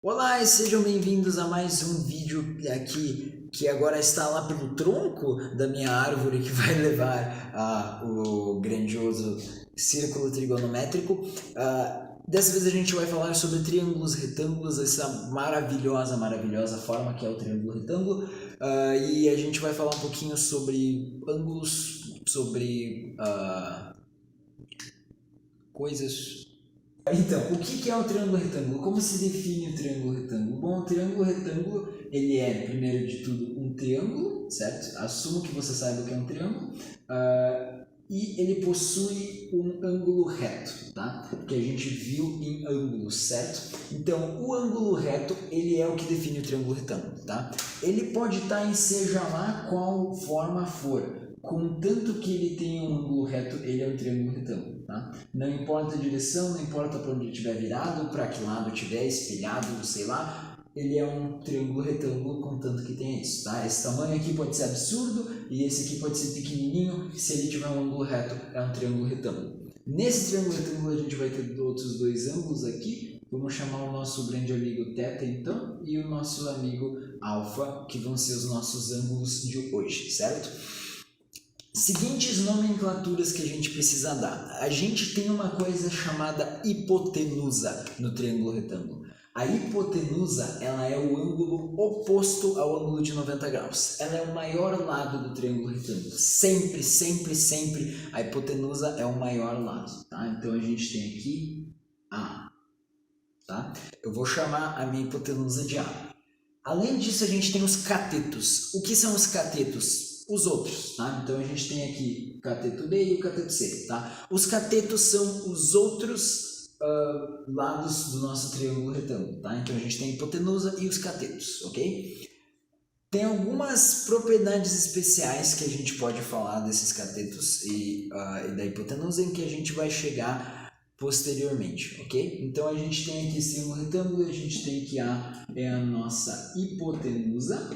Olá e sejam bem-vindos a mais um vídeo aqui que agora está lá pelo tronco da minha árvore que vai levar o grandioso círculo trigonométrico. Dessa vez a gente vai falar sobre triângulos retângulos, essa maravilhosa forma que é o triângulo retângulo. E a gente vai falar um pouquinho sobre ângulos, sobre coisas. Então, o que é o triângulo retângulo? Como se define o triângulo retângulo? Bom, o triângulo retângulo, ele é, primeiro de tudo, um triângulo, certo? Assumo que você saiba o que é um triângulo. E ele possui um ângulo reto, tá? Que a gente viu em ângulos, certo? Então, o ângulo reto, ele é o que define o triângulo retângulo, tá? Ele pode estar em seja lá qual forma for, contanto que ele tenha um ângulo reto, ele é um triângulo retângulo, tá? Não importa a direção, não importa para onde ele estiver virado, para que lado estiver espelhado, sei lá, ele é um triângulo retângulo, contanto que tenha isso, tá? Esse tamanho aqui pode ser absurdo e esse aqui pode ser pequenininho, se ele tiver um ângulo reto, é um triângulo retângulo. Nesse triângulo retângulo a gente vai ter outros dois ângulos aqui, vamos chamar o nosso grande amigo θ então, e o nosso amigo alfa, que vão ser os nossos ângulos de hoje, certo? Seguintes nomenclaturas que a gente precisa dar. A gente tem uma coisa chamada hipotenusa no triângulo retângulo. A hipotenusa, ela é o ângulo oposto ao ângulo de 90 graus. Ela é o maior lado do triângulo retângulo. Sempre, sempre, sempre a hipotenusa é o maior lado, tá? Então a gente tem aqui A, tá? Eu vou chamar a minha hipotenusa de A. Além disso, a gente tem os catetos. O que são os catetos? Os outros, tá? Então a gente tem aqui o cateto B e o cateto C, tá? Os catetos são os outros lados do nosso triângulo retângulo, tá? Então a gente tem a hipotenusa e os catetos, ok? Tem algumas propriedades especiais que a gente pode falar desses catetos e da hipotenusa em que a gente vai chegar posteriormente, ok? Então a gente tem aqui esse retângulo, a gente tem que A é a nossa hipotenusa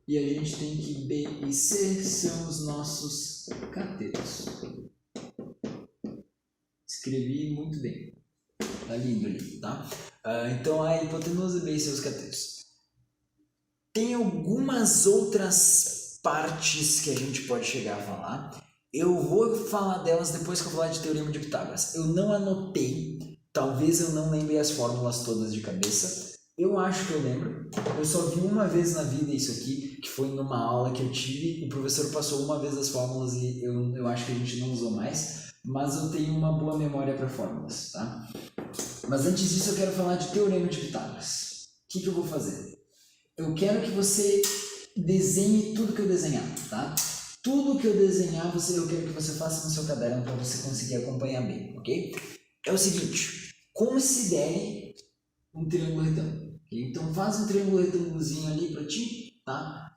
e a gente tem que B e C são os nossos catetos. Escrevi muito bem, tá lindo ali, tá? Então a hipotenusa, B e C os catetos. Tem algumas outras partes que a gente pode chegar a falar. Eu vou falar delas depois que eu falar de Teorema de Pitágoras. Eu não anotei, talvez eu não lembre as fórmulas todas de cabeça. Eu acho que eu lembro. Eu só vi uma vez na vida isso aqui, que foi numa aula que eu tive. O professor passou uma vez as fórmulas e eu acho que a gente não usou mais. Mas eu tenho uma boa memória para fórmulas, tá? Mas antes disso eu quero falar de Teorema de Pitágoras. O que eu vou fazer? Eu quero que você desenhe tudo que eu desenhar, tá? Tudo que eu desenhar, eu quero que você faça no seu caderno para você conseguir acompanhar bem, ok? É o seguinte, considere um triângulo retângulo. Okay? Então faz um triângulo retângulozinho ali para ti, tá?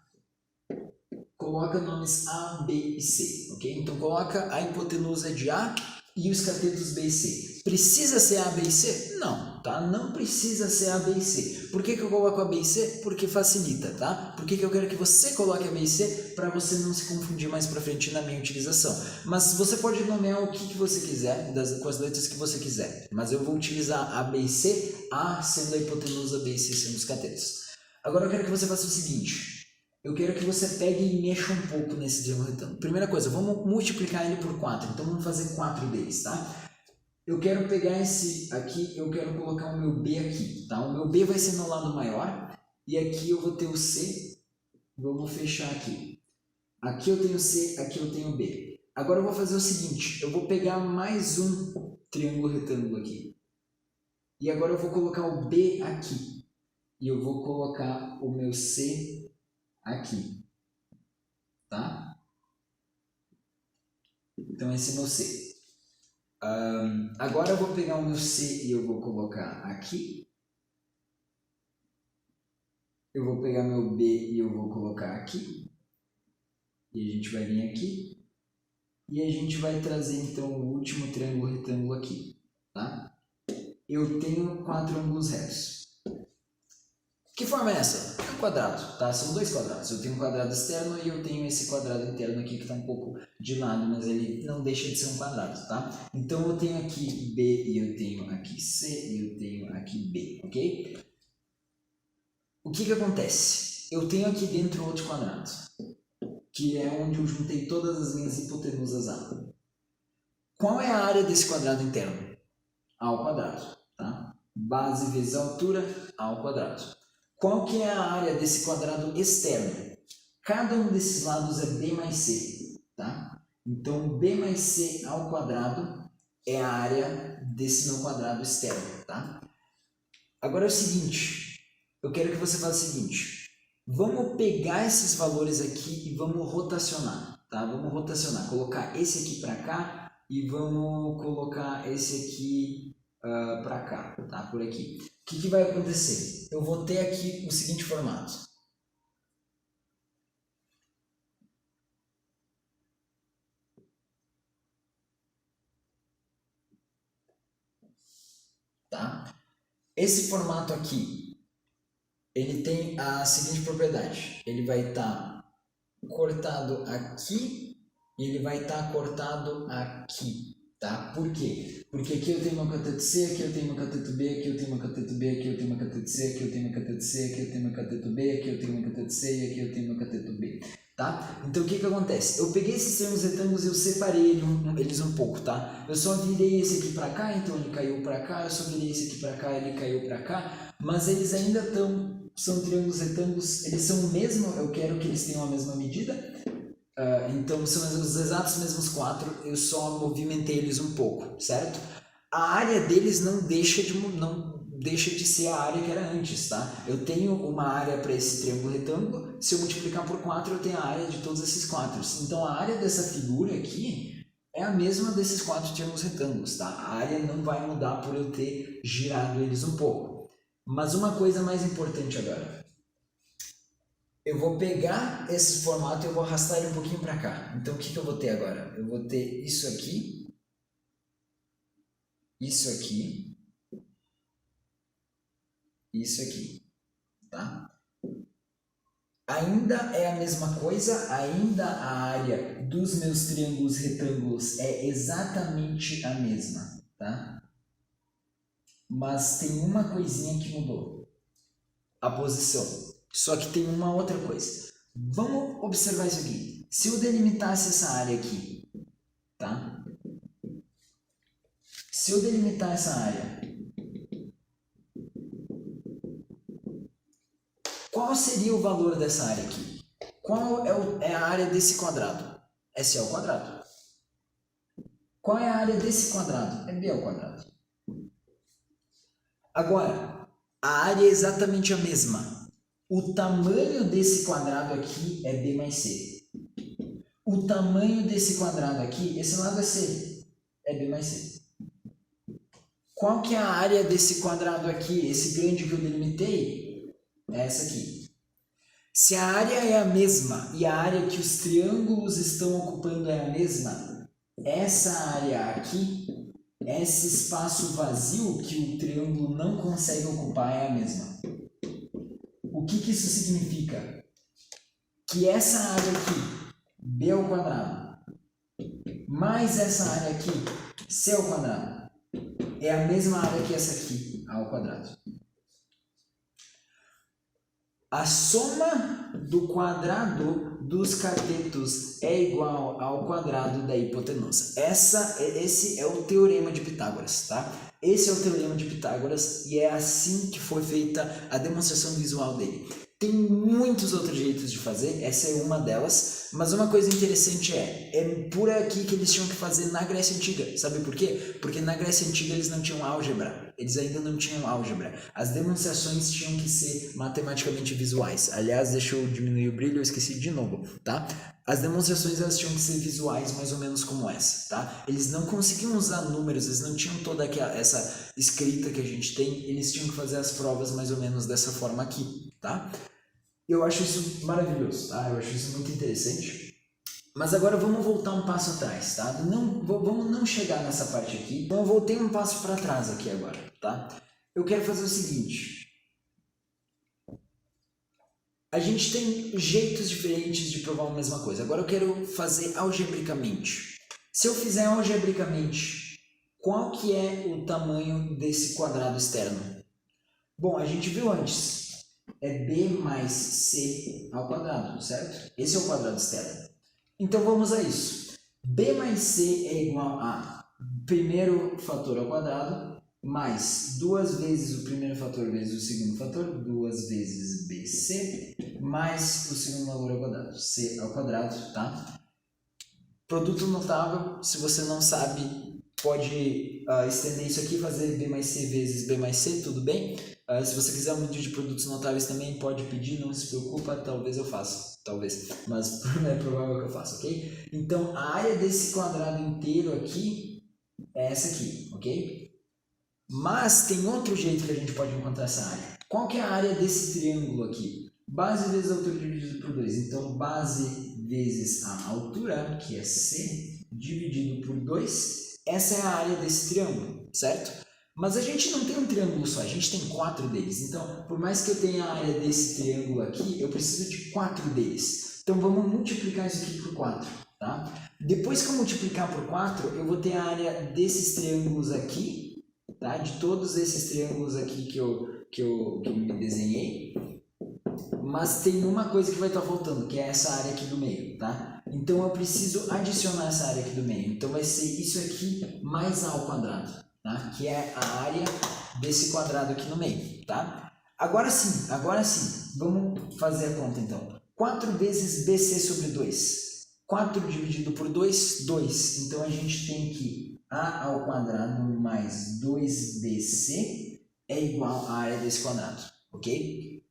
Coloca nomes A, B e C, ok? Então coloca a hipotenusa de A e os catetos B e C. Precisa ser A, B e C? Não, tá? Não precisa ser A, B e C. Por que eu coloco A, B e C? Porque facilita, tá? Por que eu quero que você coloque A, B e C? Para você não se confundir mais para frente na minha utilização. Mas você pode nomear o que você quiser, com as letras que você quiser. Mas eu vou utilizar A, B e C, A sendo a hipotenusa, B e C sendo os catetos. Agora eu quero que você faça o seguinte. Eu quero que você pegue e mexa um pouco nesse triângulo retângulo. Primeira coisa, vamos multiplicar ele por 4. Então vamos fazer 4 deles, tá? Eu quero pegar esse aqui, eu quero colocar o meu B aqui, tá? O meu B vai ser meu lado maior. E aqui eu vou ter o C. Vamos fechar aqui. Aqui eu tenho C, aqui eu tenho B. Agora eu vou fazer o seguinte, eu vou pegar mais um triângulo retângulo aqui. E agora eu vou colocar o B aqui. E eu vou colocar o meu C aqui, tá? Então esse é meu C. Agora eu vou pegar o meu C e eu vou colocar aqui. Eu vou pegar meu B e eu vou colocar aqui. E a gente vai vir aqui. E a gente vai trazer então o último triângulo retângulo aqui, tá? Eu tenho 4 ângulos retos. Que forma é essa? É um quadrado, tá? São dois quadrados. Eu tenho um quadrado externo e eu tenho esse quadrado interno aqui que está um pouco de lado, mas ele não deixa de ser um quadrado, tá? Então eu tenho aqui B e eu tenho aqui C e eu tenho aqui B, ok? O que acontece? Eu tenho aqui dentro outro quadrado, que é onde eu juntei todas as minhas hipotenusas A. Qual é a área desse quadrado interno? A ao quadrado, tá? Base vezes a altura, A ao quadrado. Qual que é a área desse quadrado externo? Cada um desses lados é B mais C, tá? Então, B mais C ao quadrado é a área desse meu quadrado externo, tá? Agora é o seguinte, eu quero que você faça o seguinte, vamos pegar esses valores aqui e vamos rotacionar, tá? Vamos rotacionar, colocar esse aqui para cá e vamos colocar esse aqui para cá, tá? Por aqui. O que vai acontecer? Eu vou ter aqui o seguinte formato. Tá? Esse formato aqui, ele tem a seguinte propriedade. Ele vai estar cortado aqui e ele vai estar cortado aqui. Tá? Por quê? Porque aqui eu tenho meu cateto C, aqui eu tenho meu cateto B, aqui eu tenho meu cateto B, aqui eu tenho meu cateto C, aqui eu tenho meu cateto C, aqui eu tenho meu cateto B, aqui eu tenho meu cateto C e aqui eu tenho meu cateto B. Tá? Então o que acontece? Eu peguei esses termos retângulos e eu separei eles um pouco, tá? Eu só virei esse aqui para cá, então ele caiu para cá, eu só virei esse aqui para cá, ele caiu para cá, mas eles ainda são triângulos retângulos, eles são o mesmo, eu quero que eles tenham a mesma medida. Então são os exatos mesmos quatro, eu só movimentei eles um pouco, certo? A área deles não deixa de ser a área que era antes, tá? Eu tenho uma área para esse triângulo retângulo, se eu multiplicar por 4 eu tenho a área de todos esses quatro. Então a área dessa figura aqui é a mesma desses quatro triângulos retângulos, tá? A área não vai mudar por eu ter girado eles um pouco. Mas uma coisa mais importante agora. Eu vou pegar esse formato e eu vou arrastar ele um pouquinho para cá. Então o que eu vou ter agora? Eu vou ter isso aqui, isso aqui, isso aqui, tá? Ainda é a mesma coisa, ainda a área dos meus triângulos retângulos é exatamente a mesma, tá? Mas tem uma coisinha que mudou, a posição. Só que tem uma outra coisa. Vamos observar isso aqui. Se eu delimitasse essa área aqui, tá? Se eu delimitar essa área, qual seria o valor dessa área aqui? Qual é a área desse quadrado? É C ao quadrado. Qual é a área desse quadrado? É B ao quadrado. Agora, a área é exatamente a mesma. O tamanho desse quadrado aqui é B mais C. O tamanho desse quadrado aqui, esse lado é C, é B mais C. Qual que é a área desse quadrado aqui, esse grande que eu delimitei? É essa aqui. Se a área é a mesma e a área que os triângulos estão ocupando é a mesma, essa área aqui, esse espaço vazio que o triângulo não consegue ocupar é a mesma. O que isso significa? Que essa área aqui, B ao quadrado, mais essa área aqui, C ao quadrado, é a mesma área que essa aqui, A ao quadrado. A soma do quadrado dos catetos é igual ao quadrado da hipotenusa. Esse é o teorema de Pitágoras, tá? Esse é o teorema de Pitágoras e é assim que foi feita a demonstração visual dele. Tem muitos outros jeitos de fazer, essa é uma delas, mas uma coisa interessante é por aqui que eles tinham que fazer na Grécia Antiga. Sabe por quê? Porque na Grécia Antiga eles não tinham álgebra, eles ainda não tinham álgebra. As demonstrações tinham que ser matematicamente visuais. Aliás, deixa eu diminuir o brilho, eu esqueci de novo, tá? As demonstrações elas tinham que ser visuais, mais ou menos como essa, tá? Eles não conseguiam usar números, eles não tinham toda essa escrita que a gente tem, eles tinham que fazer as provas mais ou menos dessa forma aqui, tá? Eu acho isso maravilhoso, tá? Eu acho isso muito interessante. Mas agora vamos voltar um passo atrás, tá? Vamos não chegar nessa parte aqui. Então eu voltei um passo para trás aqui agora, tá? Eu quero fazer o seguinte. A gente tem jeitos diferentes de provar a mesma coisa. Agora eu quero fazer algebricamente. Se eu fizer algebricamente, qual que é o tamanho desse quadrado externo? Bom, a gente viu antes. É b mais c ao quadrado, certo? Esse é o quadrado externo. Então vamos a isso. b mais c é igual a primeiro fator ao quadrado mais duas vezes o primeiro fator vezes o segundo fator, duas vezes bc, mais o segundo valor ao quadrado, c ao quadrado, tá? Produto notável, se você não sabe, pode estender isso aqui, fazer b mais c vezes b mais c, tudo bem? Se você quiser um vídeo de produtos notáveis também, pode pedir, não se preocupa, talvez eu faça, talvez, mas é provável que eu faça, ok? Então, a área desse quadrado inteiro aqui é essa aqui, ok? Mas tem outro jeito que a gente pode encontrar essa área. Qual que é a área desse triângulo aqui? Base vezes a altura dividido por 2. Então, base vezes a altura, que é C, dividido por 2. Essa é a área desse triângulo, certo? Mas a gente não tem um triângulo só, a gente tem 4 deles. Então, por mais que eu tenha a área desse triângulo aqui, eu preciso de 4 deles. Então, vamos multiplicar isso aqui por 4, tá? Depois que eu multiplicar por 4, eu vou ter a área desses triângulos aqui, tá? De todos esses triângulos aqui que eu me desenhei. Mas tem uma coisa que vai estar faltando, que é essa área aqui do meio, tá? Então, eu preciso adicionar essa área aqui do meio. Então, vai ser isso aqui mais a ao quadrado, tá? Que é a área desse quadrado aqui no meio, tá? Agora sim, vamos fazer a conta então. 4 vezes BC sobre 2. 4 dividido por 2, 2. Então, a gente tem que A ao quadrado mais 2BC é igual à área desse quadrado, ok?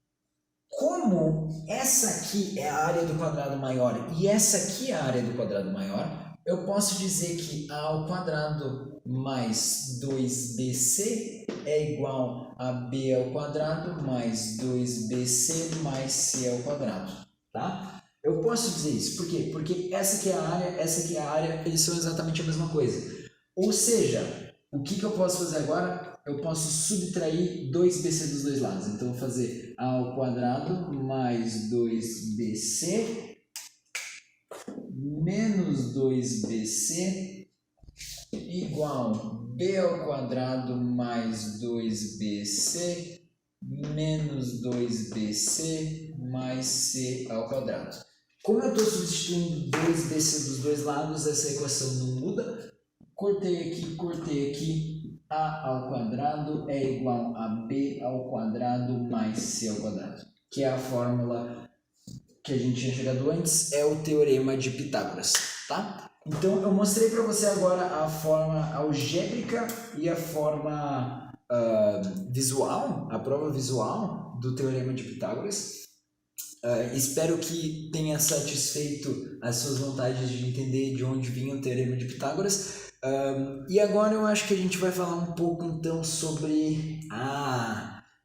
Como essa aqui é a área do quadrado maior e essa aqui é a área do quadrado maior, eu posso dizer que A ao quadrado mais 2BC é igual a B ao quadrado mais 2BC mais C ao quadrado, tá? Eu posso dizer isso, por quê? Porque essa aqui é a área, essa aqui é a área, eles são exatamente a mesma coisa. Ou seja, o que eu posso fazer agora? Eu posso subtrair 2BC dos dois lados. Então, eu vou fazer A ao quadrado mais 2BC menos 2BC igual B ao quadrado mais 2BC menos 2BC mais C ao quadrado. Como eu estou substituindo 2BC dos dois lados, essa equação não muda. Cortei aqui. A ao quadrado é igual a B ao quadrado mais C ao quadrado, que é a fórmula que a gente tinha chegado antes, é o teorema de Pitágoras, tá? Então, eu mostrei para você agora a forma algébrica e a forma visual, a prova visual do teorema de Pitágoras. Espero que tenha satisfeito as suas vontades de entender de onde vinha o teorema de Pitágoras. E agora eu acho que a gente vai falar um pouco então sobre...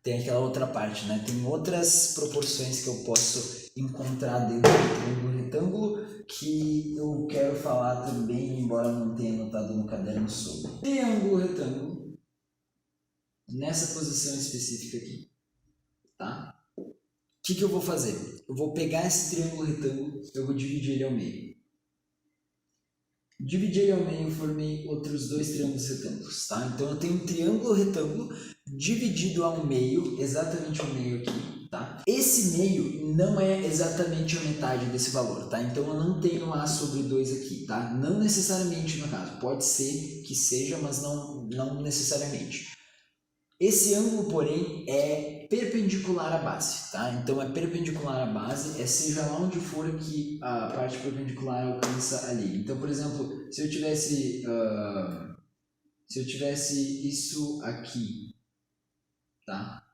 tem aquela outra parte, né? Tem outras proporções que eu posso encontrar dentro do triângulo retângulo que eu quero falar também, embora não tenha anotado no caderno sobre. Triângulo retângulo, nessa posição específica aqui, tá? O que eu vou fazer? Eu vou pegar esse triângulo retângulo, eu vou dividir ele ao meio. Dividir ele ao meio, eu formei outros dois triângulos retângulos, tá? Então, eu tenho um triângulo retângulo dividido ao meio, exatamente ao meio aqui, tá? Esse meio não é exatamente a metade desse valor, tá? Então, eu não tenho A sobre 2 aqui, tá? Não necessariamente no caso, pode ser que seja, mas não necessariamente. Esse ângulo, porém, é perpendicular à base, tá? Então, é perpendicular à base, seja lá onde for que a parte perpendicular alcança ali. Então, por exemplo, se eu tivesse isso aqui, tá?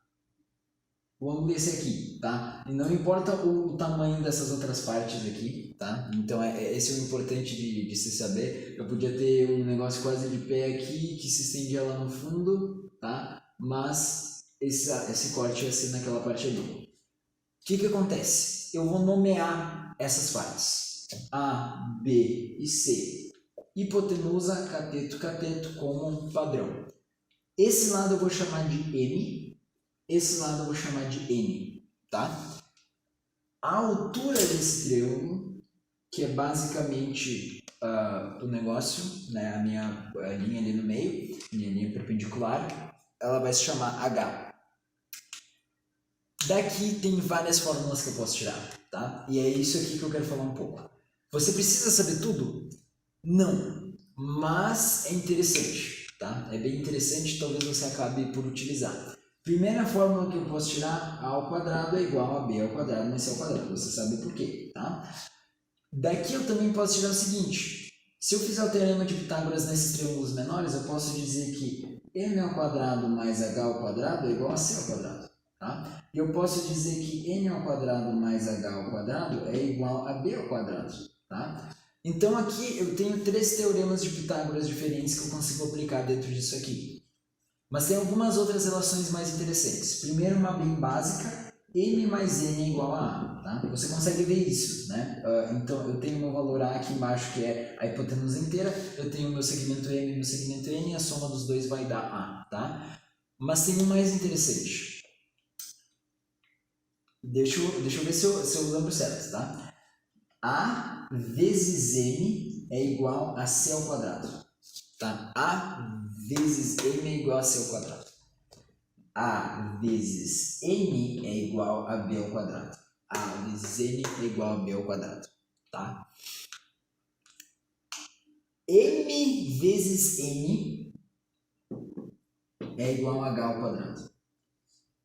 O ângulo é esse aqui, tá? E não importa o tamanho dessas outras partes aqui, tá? Então, esse é o importante de se saber. Eu podia ter um negócio quase de pé aqui, que se estendia lá no fundo, tá? Mas esse corte ia ser naquela parte ali. O que acontece? Eu vou nomear essas partes. A, B e C. Hipotenusa, cateto, cateto, como um padrão. Esse lado eu vou chamar de M. Esse lado eu vou chamar de N, tá? a altura desse triângulo, que é basicamente o negócio, né, a minha linha ali no meio, minha linha perpendicular, ela vai se chamar H. Daqui tem várias fórmulas que eu posso tirar, tá? E é isso aqui que eu quero falar um pouco. Você precisa saber tudo? Não, mas é interessante, tá? É bem interessante, talvez você acabe por utilizar. Primeira fórmula que eu posso tirar, a ao quadrado é igual a b ao quadrado mais c ao quadrado. Você sabe por quê, tá? Daqui eu também posso tirar o seguinte. Se eu fizer o teorema de Pitágoras nesses triângulos menores, eu posso dizer que m ao quadrado mais h ao quadrado é igual a c ao quadrado. Tá? E eu posso dizer que n ao quadrado mais h ao quadrado é igual a b ao quadrado. Tá? Então aqui eu tenho 3 teoremas de Pitágoras diferentes que eu consigo aplicar dentro disso aqui. Mas tem algumas outras relações mais interessantes. Primeiro, uma bem básica, m mais n é igual a a. Tá? Você consegue ver isso, né? Então, eu tenho meu valor a aqui embaixo, que é a hipotenusa inteira, eu tenho meu segmento m e meu segmento n, e a soma dos dois vai dar a. Tá? Mas tem um mais interessante. Deixa eu ver se eu lembro certo, tá? A vezes m é igual a c ao quadrado. Tá? A vezes m é igual a c ao quadrado. A vezes n é igual a b ao quadrado. A vezes n é igual a b ao quadrado. Tá? M vezes n é igual a h ao quadrado.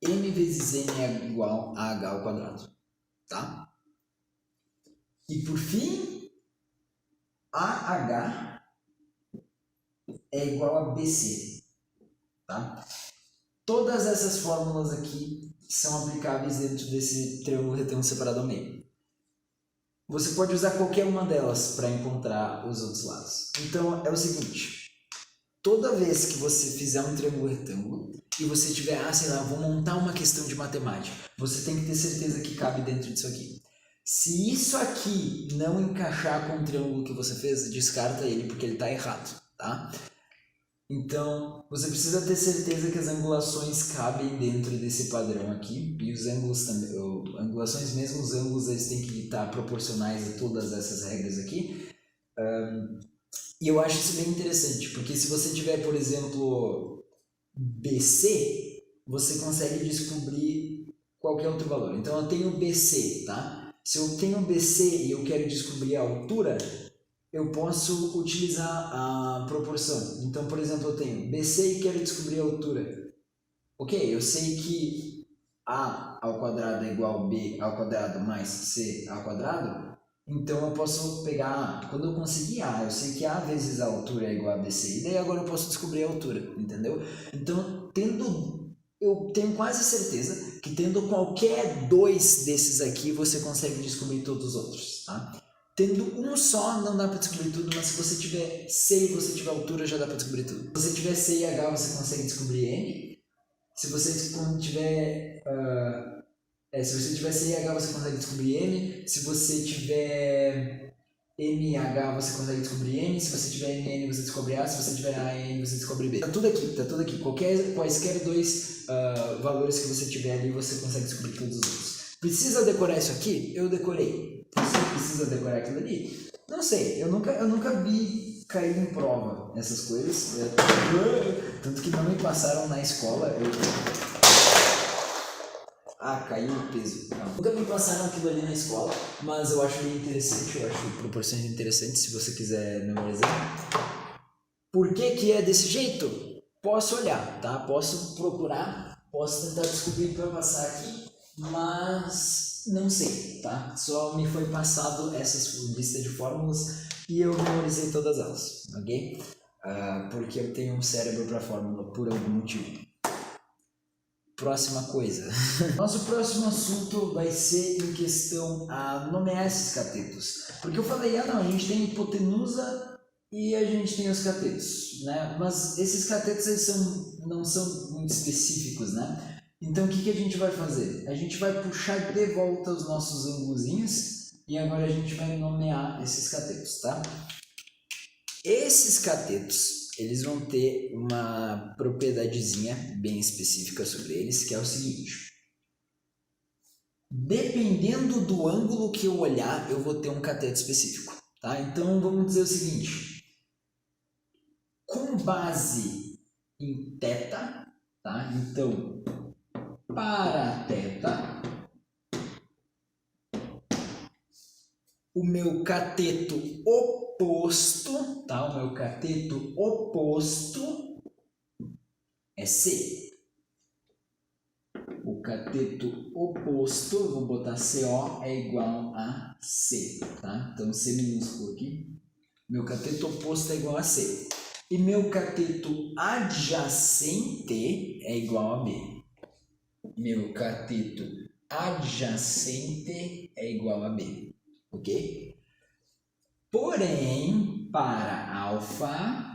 M vezes n é igual a h ao quadrado. Tá? E por fim, AH é igual a BC. Tá? Todas essas fórmulas aqui são aplicáveis dentro desse triângulo retângulo separado ao meio. Você pode usar qualquer uma delas para encontrar os outros lados. Então é o seguinte, toda vez que você fizer um triângulo retângulo e você tiver, sei lá, vou montar uma questão de matemática, você tem que ter certeza que cabe dentro disso aqui. Se isso aqui não encaixar com o triângulo que você fez, descarta ele porque ele está errado, tá? Então, você precisa ter certeza que as angulações cabem dentro desse padrão aqui, e os ângulos também, angulações mesmo, os ângulos eles têm que estar proporcionais a todas essas regras aqui. E eu acho isso bem interessante, porque se você tiver, por exemplo, BC, você consegue descobrir qualquer outro valor. Então eu tenho BC, tá? Se eu tenho BC e eu quero descobrir a altura, eu posso utilizar a proporção. Então, por exemplo, eu tenho BC e quero descobrir a altura. Ok, eu sei que A ao quadrado é igual a B ao quadrado mais C ao quadrado, então eu posso pegar A. Quando eu conseguir A, eu sei que A vezes a altura é igual a BC, e daí agora eu posso descobrir a altura, entendeu? Então, eu tenho quase certeza que tendo qualquer dois desses aqui, você consegue descobrir todos os outros, tá? Tendo um só, não dá para descobrir tudo, mas se você tiver C e você tiver altura, já dá para descobrir tudo. Se você tiver C e H, você consegue descobrir N. Se você tiver se você tiver C e H, você consegue descobrir M. Se você tiver M e H, você consegue descobrir N. Se você tiver M e N, você descobre A. Se você tiver A e N, você descobre B. Tá tudo aqui, tá tudo aqui. Quaisquer dois valores que você tiver ali, você consegue descobrir todos os outros. Precisa decorar isso aqui? Eu decorei. Você precisa decorar aquilo ali? Não sei, eu nunca vi cair em prova essas coisas. Tanto que não me passaram na escola. Caiu o peso. Não. Nunca me passaram aquilo ali na escola, mas eu acho bem interessante, eu acho proporções interessantes se você quiser memorizar. Por que que é desse jeito? Posso olhar, tá? Posso procurar, posso tentar descobrir para passar aqui, mas não sei, tá? Só me foi passado essa lista de fórmulas e eu memorizei todas elas, ok? Porque eu tenho um cérebro para fórmula por algum motivo. Próxima coisa. Nosso próximo assunto vai ser em questão a nomear esses catetos. Porque eu falei, não, a gente tem hipotenusa e a gente tem os catetos, né? Mas esses catetos eles não são muito específicos, né? Então o que a gente vai fazer? A gente vai puxar de volta os nossos ângulozinhos e agora a gente vai nomear esses catetos, tá? Esses catetos, eles vão ter uma propriedadezinha bem específica sobre eles, que é o seguinte. Dependendo do ângulo que eu olhar, eu vou ter um cateto específico, tá? Então, vamos dizer o seguinte. Com base em θ, tá? Então, para θ, o meu cateto oposto, tá? O meu cateto oposto é C. O cateto oposto, eu vou botar CO, é igual a C, tá? Então, C minúsculo aqui. Meu cateto oposto é igual a C. E meu cateto adjacente é igual a B. Meu cateto adjacente é igual a B. Ok? Porém, para alfa,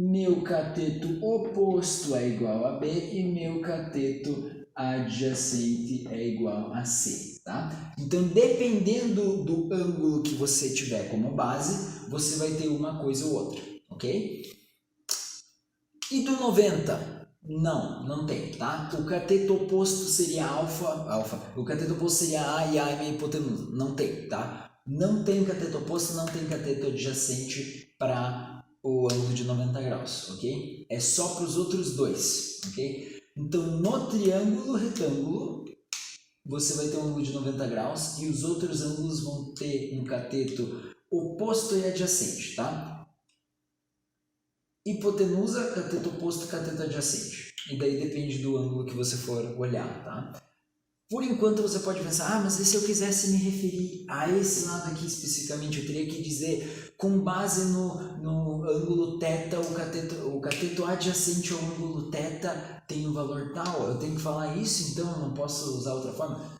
meu cateto oposto é igual a B e meu cateto adjacente é igual a C, tá? Então, dependendo do ângulo que você tiver como base, você vai ter uma coisa ou outra, ok? E do 90? Não tem, tá? O cateto oposto seria alfa. O cateto oposto seria A e A é minha hipotenusa. Não tem, tá? Não tem cateto oposto, não tem cateto adjacente para o ângulo de 90 graus, ok? É só para os outros dois, ok? Então, no triângulo retângulo, você vai ter um ângulo de 90 graus e os outros ângulos vão ter um cateto oposto e adjacente, tá? Hipotenusa, cateto oposto, cateto adjacente. E daí depende do ângulo que você for olhar, tá? Por enquanto você pode pensar, mas e se eu quisesse me referir a esse lado aqui especificamente, eu teria que dizer, com base no ângulo θ, o cateto adjacente ao ângulo θ tem um valor tal, eu tenho que falar isso, então eu não posso usar outra forma?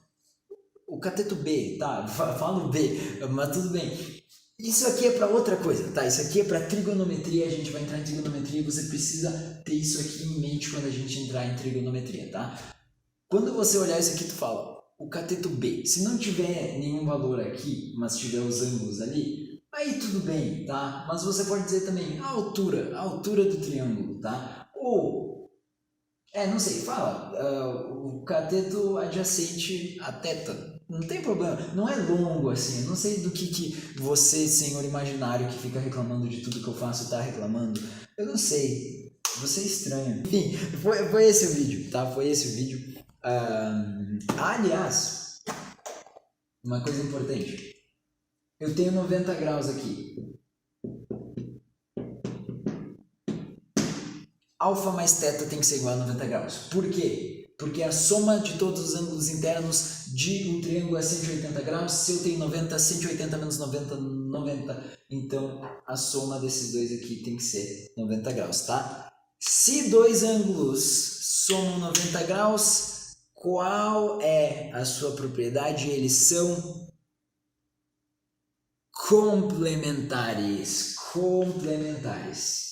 O cateto B, tá? Falo B, mas tudo bem. Isso aqui é para outra coisa, tá? Isso aqui é para trigonometria, a gente vai entrar em trigonometria e você precisa ter isso aqui em mente quando a gente entrar em trigonometria, tá? Quando você olhar isso aqui, tu fala, o cateto B, se não tiver nenhum valor aqui, mas tiver os ângulos ali, aí tudo bem, tá? Mas você pode dizer também a altura do triângulo, tá? Ou, não sei, fala, o cateto adjacente a θ. Não tem problema, não é longo assim, eu não sei do que você, senhor imaginário, que fica reclamando de tudo que eu faço, está reclamando. Eu não sei, você é estranho. Enfim, foi esse o vídeo, tá? Foi esse o vídeo. Aliás, uma coisa importante, eu tenho 90 graus aqui. Alfa mais θ tem que ser igual a 90 graus. Por quê? Porque a soma de todos os ângulos internos de um triângulo é 180 graus. Se eu tenho 90, 180 menos 90, 90. Então, a soma desses dois aqui tem que ser 90 graus, tá? Se dois ângulos somam 90 graus, qual é a sua propriedade? Eles são complementares.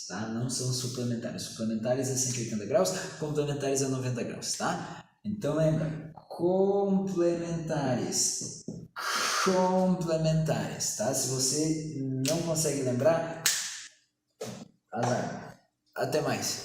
Tá? Não são suplementares. Suplementares é 180 graus, complementares é 90 graus, tá? Então lembra, complementares, tá? Se você não consegue lembrar, azar. Até mais.